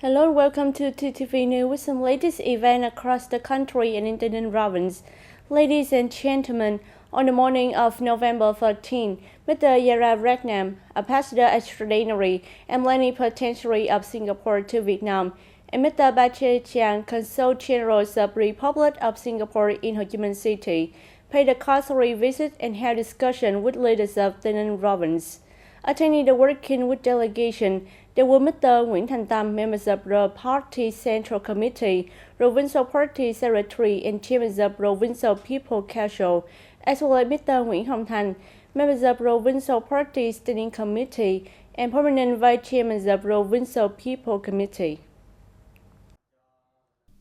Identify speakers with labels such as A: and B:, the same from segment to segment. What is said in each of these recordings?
A: Hello and welcome to TTV News with some latest events across the country and in the province. Ladies and gentlemen, on the morning of November 13, Mr. Yara Ratnam, Ambassador Extraordinary and Plenipotentiary of Singapore to Vietnam, and Mr. Bache Chiang, Consul General of the Republic of Singapore in Ho Chi Minh City, paid a cursory visit and held discussion with leaders of the province. Attending the working with delegation, there were Mr. Nguyễn Thành Tâm, members of the Party Central Committee, Provincial Party Secretary and Chairman of Provincial People Council, as well as Mr. Nguyễn Hồng Thành, members of Provincial Party Standing Committee and Permanent Vice Chairman of Provincial People Committee.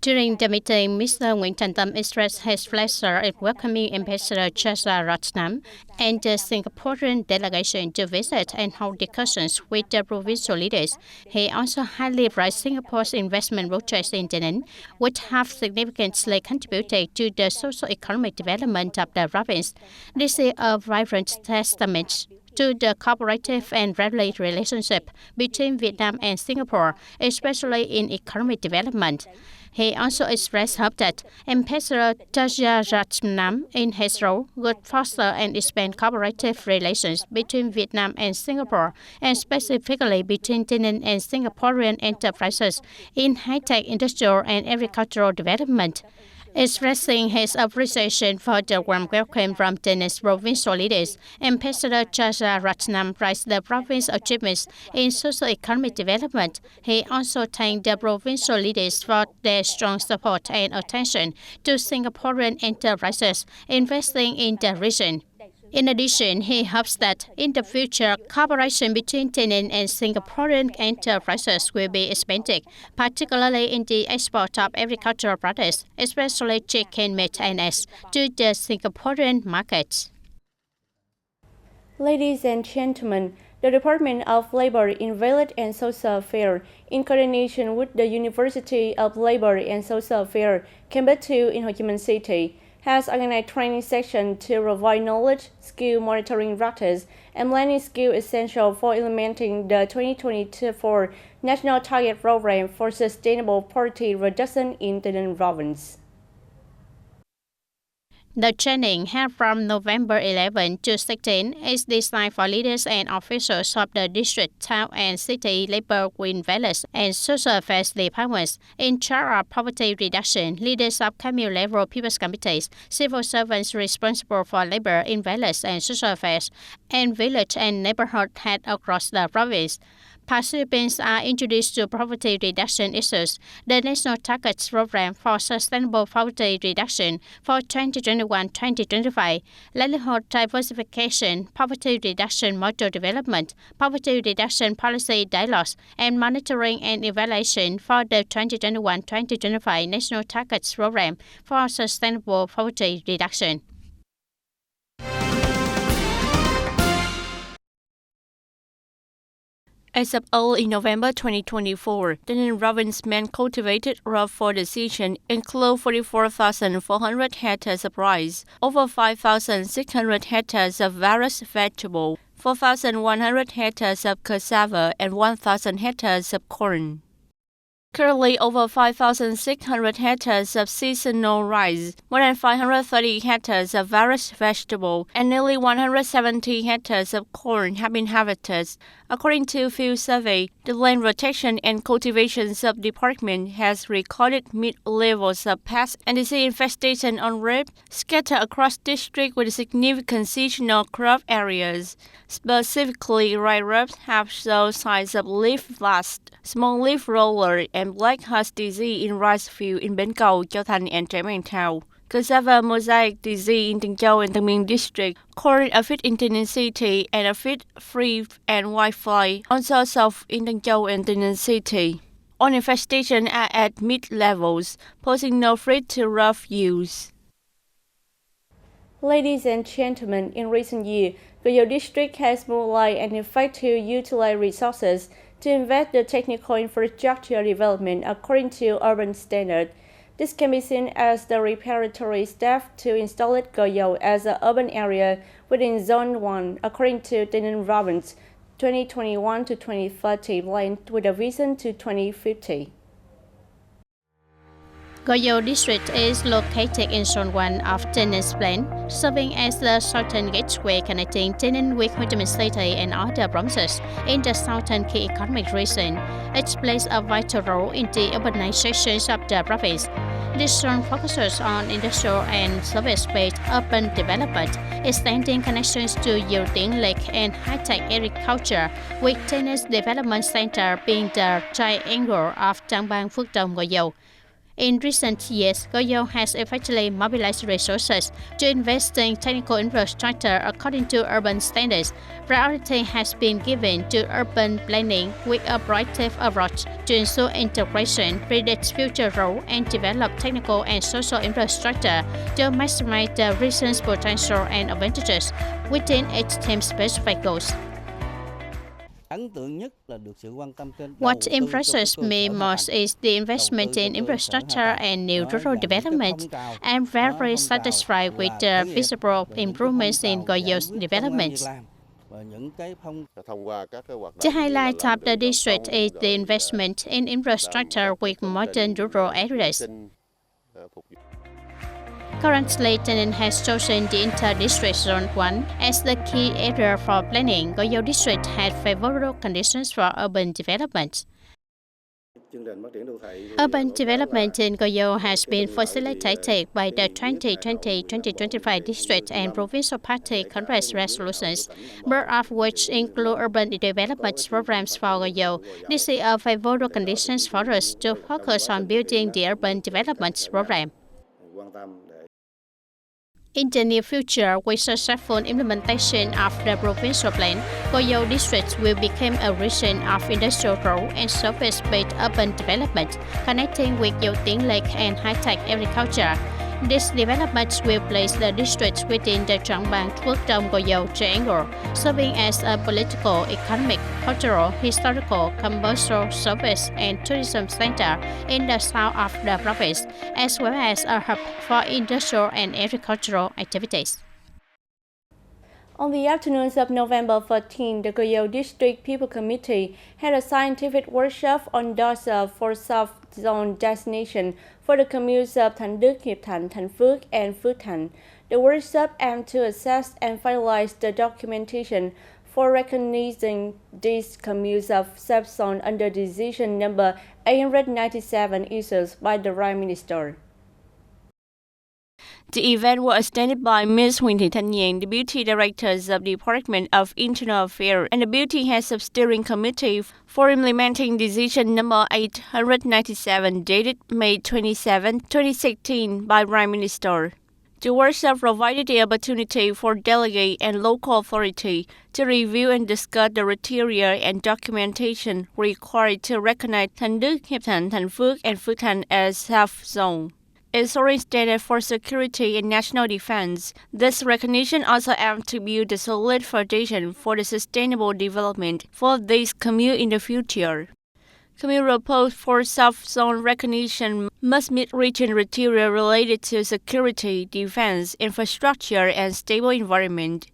B: During the meeting, Mr. Nguyễn Thành Tâm expressed his pleasure in welcoming Ambassador Chacha Ratnam and the Singaporean delegation to visit and hold discussions with the provincial leaders. He also highly praised Singapore's investment projects in TayNinhTV, which have significantly contributed to the socio-economic development of the province. This is a vibrant testament to the cooperative and friendly relationship between Vietnam and Singapore, especially in economic development. He also expressed hope that Ambassador Chacha Ratnam, in his role, would foster and expand cooperative relations between Vietnam and Singapore, and specifically between TayNinhTV and Singaporean enterprises in high-tech industrial and agricultural development. Expressing his appreciation for the warm welcome from TayNinhTV's provincial leaders, Ambassador Chacha Ratnam praised the province's achievements in socio-economic development. He also thanked the provincial leaders for their strong support and attention to Singaporean enterprises investing in the region. In addition, he hopes that in the future, cooperation between TayNinhTV and Singaporean enterprises will be expanded, particularly in the export of agricultural products, especially chicken meat and eggs, to the Singaporean markets.
A: Ladies and gentlemen, the Department of Labor, Employment and Social Affairs, in coordination with the University of Labor and Social Affairs, Campus 2 in Ho Chi Minh City, has organized training session to provide knowledge, skill monitoring practice, and learning skill essential for implementing the 2024 National Target Program for Sustainable Poverty Reduction in the province.
B: The training, held from November 11 to 16, is designed for leaders and officials of the district, town, and city labor green values and social affairs departments in charge of poverty reduction, leaders of commune-level people's committees, civil servants responsible for labor in values and social affairs, and village and neighborhood heads across the province. Participants are introduced to poverty reduction issues, the National Targets Program for Sustainable Poverty Reduction for 2021-2025, livelihood diversification, poverty reduction model development, poverty reduction policy dialogues, and monitoring and evaluation for the 2021-2025 National Targets Program for Sustainable Poverty Reduction. As of early November 2024, the province's main cultivated crop for the season include 44,400 hectares of rice, over 5,600 hectares of various vegetables, 4,100 hectares of cassava, and 1,000 hectares of corn. Currently, over 5,600 hectares of seasonal rice, more than 530 hectares of various vegetables, and nearly 170 hectares of corn have been harvested. According to field survey, the land rotation and cultivation sub-department has recorded mid-levels of pest and disease infestation on ribs scattered across district with significant seasonal crop areas. Specifically, rice ribs have shown signs of leaf blast, small leaf roller, and black husk disease in rice field in Bến Cầu, Châu Thành, and Trà My Town. Cassava mosaic disease in Tân Châu and Tân Miên district, corn aphid in TayNinhTV City, and aphid free and whitefly also south in Tân Châu and TayNinhTV City. All infestations are at mid-levels, posing no threat to rough use.
A: Ladies and gentlemen, in recent years, Goyo District has mobilized and effectively utilized resources to invest the technical infrastructure development according to urban standards. This can be seen as the preparatory step to install Goyo as an urban area within Zone 1 according to TayNinhTV province 2021 to 2030 plan with a vision to 2050.
B: Goyo district is located in Zone 1 of TayNinh's plan, serving as the southern gateway connecting TayNinh with Ho Chi Minh City and other provinces in the southern key economic region. It plays a vital role in the urbanization of the province. This zone focuses on industrial and service-based urban development, extending connections to yielding lake and high-tech agriculture, with TayNinh's development center being the triangle of Trang Bang Phước Đông Goyo. In recent years, Goyo has effectively mobilized resources to invest in technical infrastructure according to urban standards. Priority has been given to urban planning with a proactive approach to ensure integration, predict future role, and develop technical and social infrastructure to maximize the region's potential and advantages within its team-specific goals. What impresses me most is the investment in infrastructure and new rural development. I'm very satisfied with the visible improvements in Goyo's development. The highlight of the district is the investment in infrastructure with modern rural areas. Currently, TayNinh has chosen the inter-district Zone 1 as the key area for planning. Goyo district had favorable conditions for urban development. Urban development in Goyo has been facilitated by the 2020-2025 district and provincial party Congress resolutions, both of which include urban development programs for Goyo. This is a favorable conditions for us to focus on building the urban development program. In the near future, with successful implementation of the provincial plan, Goyo district will become a region of industrial growth and service-based urban development, connecting with Yielding Lake and high-tech agriculture. This development will place the district within the Trang Bang Phước Đông Goyo triangle, serving as a political, economic, cultural, historical, commercial, service, and tourism center in the south of the province, as well as a hub for industrial and agricultural activities.
A: On the afternoons of November 14, the Goyo District People Committee had a scientific workshop on DOSA for South Zone designation for the communes of Thanh Đức, Hiệp Thạnh, Thanh Phước, and Phước Thạnh. The workshop aimed to assess and finalize the documentation for recognizing these communes of South Zone under Decision number 897 issued by the Prime Minister. The event was attended by Ms. Nguyễn Thị Thanh Nhàn, Deputy Director of the Department of Internal Affairs, and the Deputy Head of Steering Committee for implementing Decision number 897 dated May 27, 2016 by Prime Minister. The workshop provided the opportunity for delegate and local authority to review and discuss the criteria and documentation required to recognize Thanh Đức, Hiệp Thạnh, Thanh Phước, and Phước Thạnh as South Zone. It's oriented for security and national defense. This recognition also aims to build a solid foundation for the sustainable development for these communes in the future. Commune proposed for South Zone recognition must meet region criteria related to security, defense, infrastructure, and stable environment.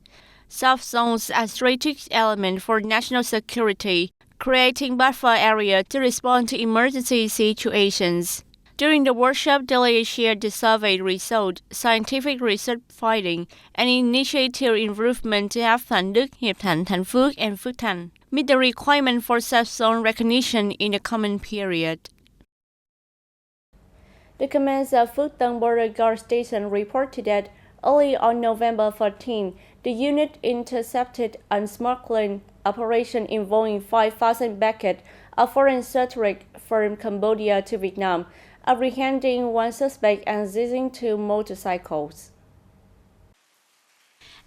A: South Zones are a strategic element for national security, creating buffer area to respond to emergency situations. During the workshop, delegates shared the survey result, scientific research finding, and initiative improvement to have Thanh Đức, Hiệp Thạnh, Thanh Phước, and Phước Thạnh meet the requirement for South Zone recognition in the coming period. The commands of Phước Tân Border Guard Station reported that early on November 14, the unit intercepted a smuggling operation involving 5,000 packets of foreign rhetoric from Cambodia to Vietnam, apprehending one suspect and seizing 2 motorcycles.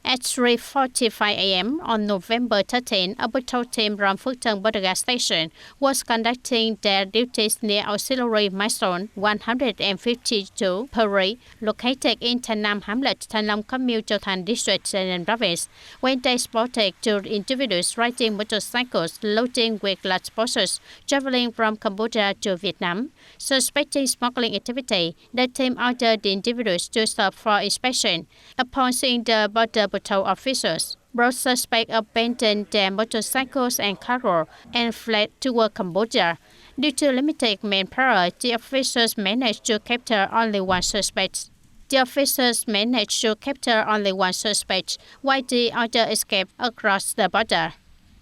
B: At 3:45 a.m. on November 13, a patrol team from Phước Tân Border Guard Station was conducting their duties near auxiliary milestone 152 Puri, located in Thanh Nam Hamlet, Thanh Long Commune, Châu Thành District, TayNinh Province, when they spotted 2 individuals riding motorcycles loading with large boxes traveling from Cambodia to Vietnam. Suspecting smuggling activity, the team ordered the individuals to stop for inspection. Upon seeing the border patrol officers, Both suspects abandoned their motorcycles and cargo and fled toward Cambodia. Due to limited manpower, the officers managed to capture only one suspect. While the other escaped across the border.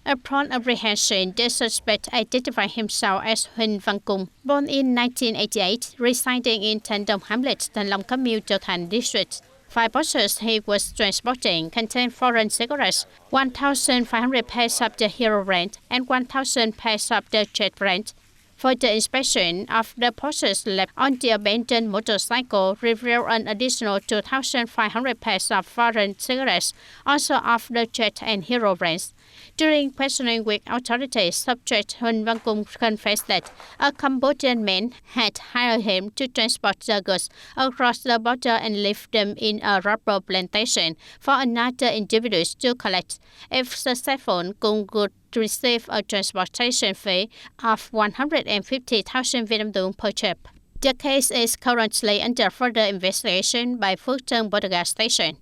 B: Upon apprehension, the suspect identified himself as Huỳnh Văn Cung, born in 1988, residing in Thanh Dong Hamlet, Thanh Long Commune, Châu Thành District. 5 boxes he was transporting contained foreign cigarettes, 1,500 pairs of the hero brand, and 1,000 pairs of the jet brand. Further inspection of the boxes left on the abandoned motorcycle revealed an additional 2,500 pairs of foreign cigarettes, also of the jet and hero brands. During questioning with authorities, subject Huỳnh Văn Cung confessed that a Cambodian man had hired him to transport the goods across the border and leave them in a rubber plantation for another individual to collect. If successful, Cung would receive a transportation fee of 150,000 Vietnam dong per trip. The case is currently under further investigation by Phước Tân Border Gas Station.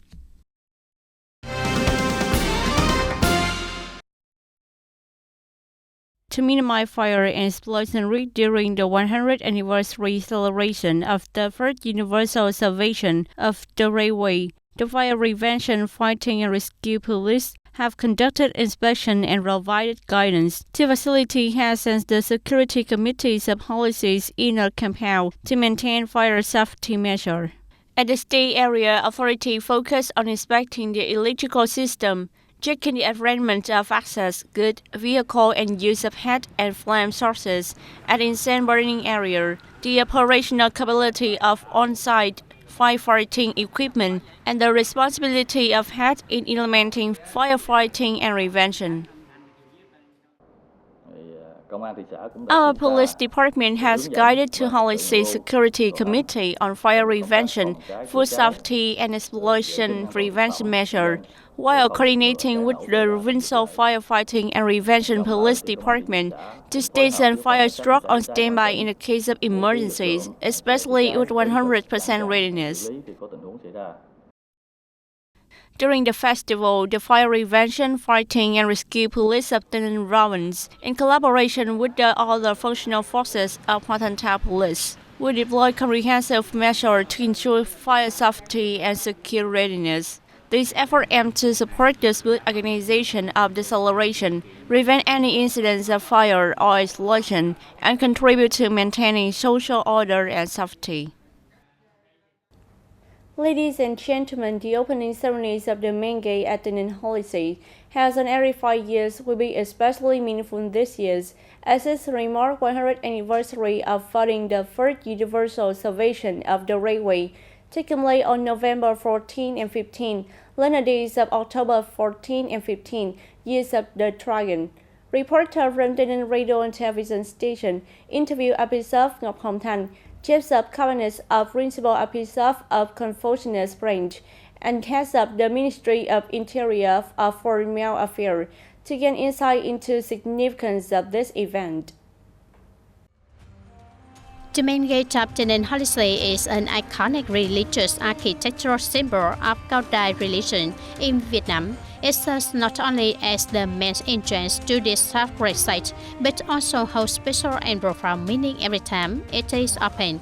A: To minimize fire and explosion risk during the 100th anniversary celebration of the first universal salvation of the railway, the Fire Prevention, Fighting and Rescue Police have conducted inspection and provided guidance. The facility has sent the security committees of policies in a compound to maintain fire safety measures. At the state area, authority focused on inspecting the electrical system, checking the arrangement of access, good vehicle and use of heat and flame sources at insane burning area, the operational capability of on-site firefighting equipment, and the responsibility of head in implementing firefighting and prevention. Our police department has guided to Holistic Security Committee on fire prevention, food safety and explosion prevention measures, while coordinating with the Provincial Firefighting and Prevention Police Department to station fire truck on standby in the case of emergencies, especially with 100% readiness. During the festival, the Fire Prevention, Fighting and Rescue Police of TayNinhTV Province, in collaboration with the other functional forces of Patanta Police, will deploy comprehensive measures to ensure fire safety and secure readiness. This effort aims to support the smooth organization of the celebration, prevent any incidents of fire or explosion, and contribute to maintaining social order and safety. Ladies and gentlemen, the opening ceremonies of the main gate at the TayNinhTV held on every 5 years will be especially meaningful this year, as it's remarked 100th anniversary of founding the first universal salvation of the railway, taking place on November 14 and 15, lunar days of October 14 and 15, years of the Dragon. Reporter from TayNinhTV Radio and Television Station interviewed Episode Ngọc Hồng Thành, Chief of Cabinet of Principal Episode of Confucius Branch, and Head of the Ministry of Interior of Foreign Affairs, to gain insight into the significance of this event.
B: The main gate of TayNinhTV is an iconic religious architectural symbol of Cao Đài religion in Vietnam. It serves not only as the main entrance to this sacred site, but also holds special and profound meaning every time it is opened.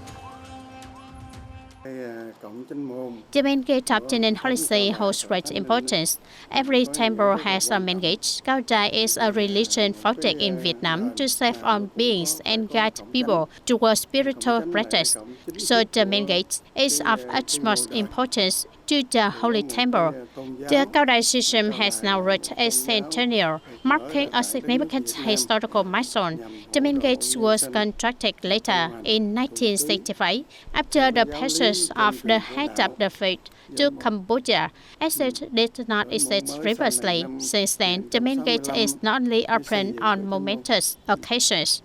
B: The main gate of TayNinhTV holds great importance. Every temple has a main gate. Cao Đài is a religion founded in Vietnam to save all beings and guide people towards spiritual practice. So the main gate is of utmost importance to the Holy Temple. The Cao Đài system has now reached a centennial, marking a significant historical milestone. The main gate was constructed later in 1965 after the passage of the head of the faith to Cambodia, as it did not exist previously. Since then, the main gate is not only open on momentous occasions.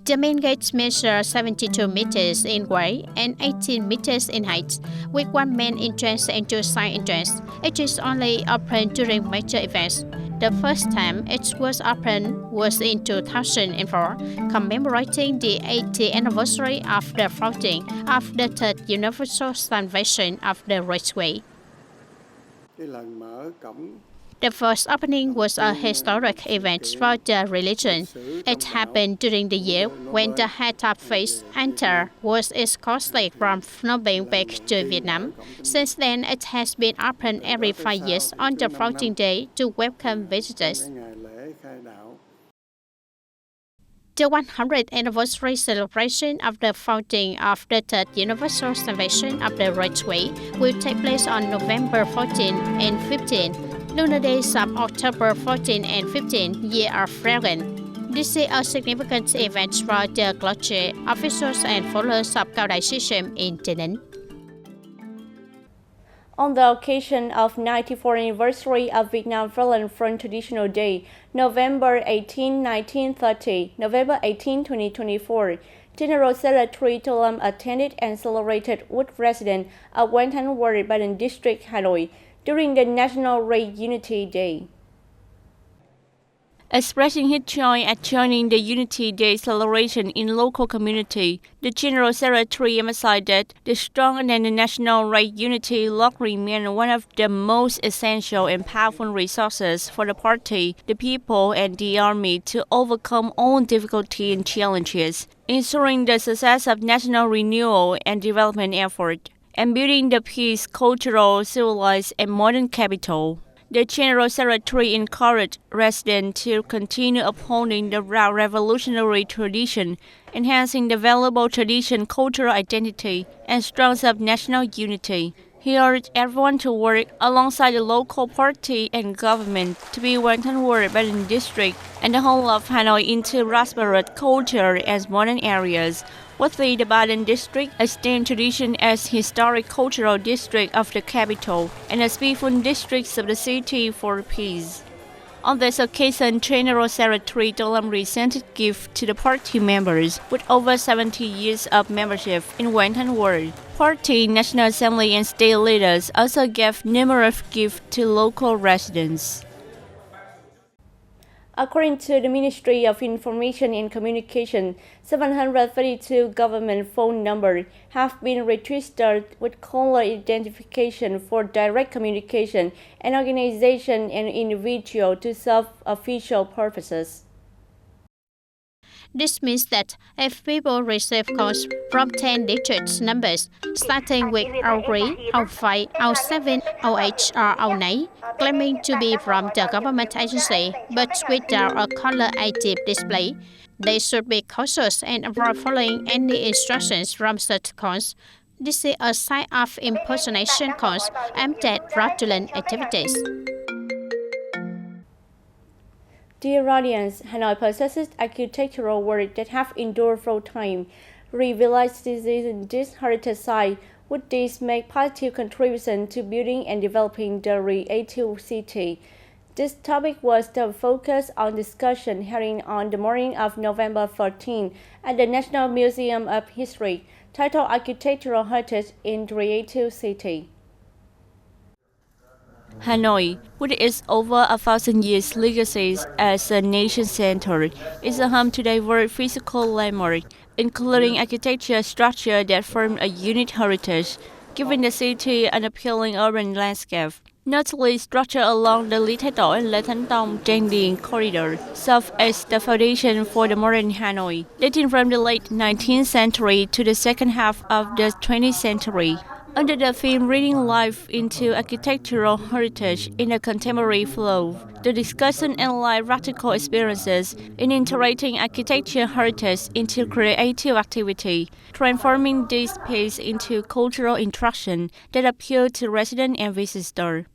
B: The main gate measures 72 meters in width and 18 meters in height, with one main entrance and two side entrances. It is only open during major events. The first time it was opened was in 2004, commemorating the 80th anniversary of the founding of the Third Universal Salvation of the Railway. The first opening was a historic event for the religion. It happened during the year when the head of faith entered was escorted from Phnom Penh back to Vietnam. Since then, it has been opened every 5 years on the floating day to welcome visitors. The 100th anniversary celebration of the founding of the Third Universal Salvation of the Right-Way will take place on November 14 and 15, lunar days of October 14 and 15, year of Dragon. This is a significant event for the clergy, officials and followers of Cao Đài system in Tây Ninh.
A: On the occasion of 94th anniversary of Vietnam Violent Front Traditional Day, November 18, 1930, November 18, 2024, General Secretary Tô Lâm attended and celebrated with residents of Quang Thanh Ward, Baden District, Hanoi, during the National Race Unity Day. Expressing his joy at joining the Unity Day celebration in local community, the General Secretary emphasized that the strong and the national race unity lock remain one of the most essential and powerful resources for the party, the people, and the army to overcome all difficulty and challenges, ensuring the success of national renewal and development effort, and building the peace, cultural, civilized, and modern capital. The General Secretary encouraged residents to continue upholding the revolutionary tradition, enhancing the valuable tradition, cultural identity, and strength of national unity. He urged everyone to work alongside the local party and government to build Quang Thanh Ward, Baden District, and the whole of Hanoi into prosperous culture and modern areas. With the Baden District, a stand tradition as historic cultural district of the capital and as peaceful districts of the city for peace. On this occasion, General Secretary Tô Lâm presented gifts to the party members with over 70 years of membership in Quang Thanh Ward. Party, National Assembly, and state leaders also gave numerous gifts to local residents. According to the Ministry of Information and Communication, 732 government phone numbers have been registered with caller identification for direct communication and organization and individual to serve official purposes.
B: This means that if people receive calls from 10 digit numbers starting with 03, 05, 07, 08, or 09, claiming to be from the government agency but without a caller ID display, they should be cautious and avoid following any instructions from such calls. This is a sign of impersonation calls aimed at fraudulent activities.
A: Dear audience, Hanoi possesses architectural work that have endured through time. Revitalizing this heritage site would this make positive contribution to building and developing the creative city. This topic was the focus on discussion held on the morning of November 14 at the National Museum of History, titled Architectural Heritage in Creative City. Hanoi, with its over 1,000 years legacy as a nation center, is a home to diverse physical landmarks, including architecture structure that form a unique heritage, giving the city an appealing urban landscape. Notably, structure along the Lý Thái Tổ and Lê Thánh Tông Trang Điền corridor serve as the foundation for the modern Hanoi, dating from the late 19th century to the second half of the 20th century. Under the theme Reading Life into Architectural Heritage in a Contemporary Flow, the discussion analyzed practical experiences in integrating architecture heritage into creative activity, transforming this space into cultural interaction that appeal to residents and visitors.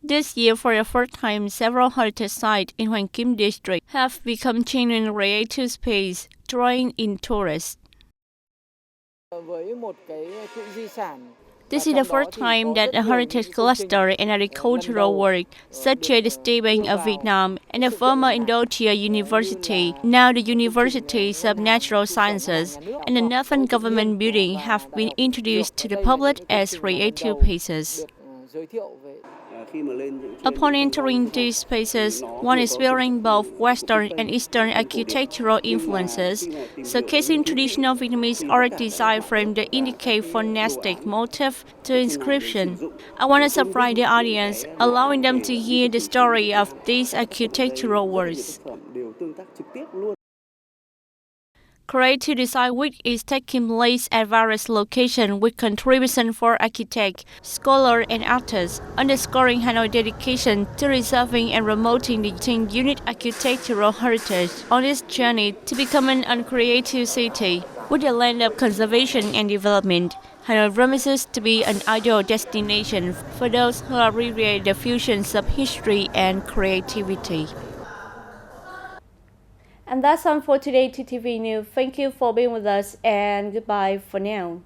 A: This year, for the first time, several heritage sites in Hoàng Kim District have become genuine creative space, drawing in tourists. This is the first time that a heritage cluster and agricultural work, such as the State Bank of Vietnam and the former Indonesia University, now the Universities of Natural Sciences, and the non-government building have been introduced to the public as creative pieces. Upon entering these spaces, one is wearing both Western and Eastern architectural influences, showcasing traditional Vietnamese art design from the indicate phonetic motif to inscription. I want to surprise the audience, allowing them to hear the story of these architectural works. Creative Design Week is taking place at various locations with contributions for architects, scholars, and artists, underscoring Hanoi's dedication to preserving and promoting the unique architectural heritage on its journey to becoming a creative city. With a land of conservation and development, Hanoi promises to be an ideal destination for those who appreciate the fusions of history and creativity. And that's all for today, TTV News. Thank you for being with us, and goodbye for now.